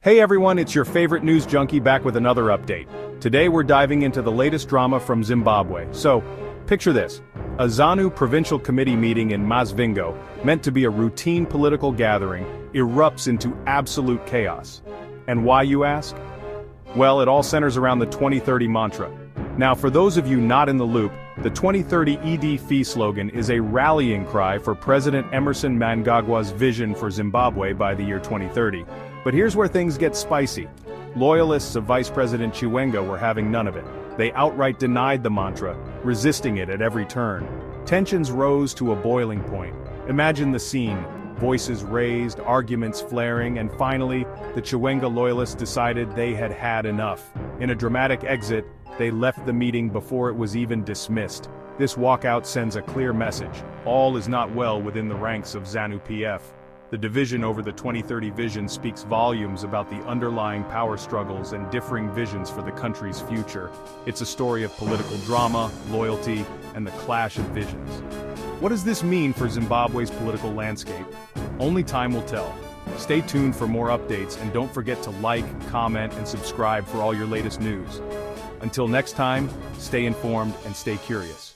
Hey everyone, it's your favorite news junkie back with another update. Today we're diving into the latest drama from Zimbabwe. So, picture this. A Zanu provincial committee meeting in Masvingo, meant to be a routine political gathering, erupts into absolute chaos. And why, you ask? Well, it all centers around the 2030 mantra. Now, for those of you not in the loop, the 2030 ED slogan is a rallying cry for President Emerson Mnangagwa's vision for Zimbabwe by the year 2030. But here's where things get spicy. Loyalists of Vice President Chiwenga were having none of it. They outright denied the mantra, resisting it at every turn. Tensions rose to a boiling point. Imagine the scene. Voices raised, arguments flaring, and finally, the Chiwenga loyalists decided they had had enough. In a dramatic exit, they left the meeting before it was even dismissed. This walkout sends a clear message. All is not well within the ranks of Zanu PF. The division over the 2030 vision speaks volumes about the underlying power struggles and differing visions for the country's future. It's a story of political drama, loyalty, and the clash of visions. What does this mean for Zimbabwe's political landscape? Only time will tell. Stay tuned for more updates and don't forget to like, comment, and subscribe for all your latest news. Until next time, stay informed and stay curious.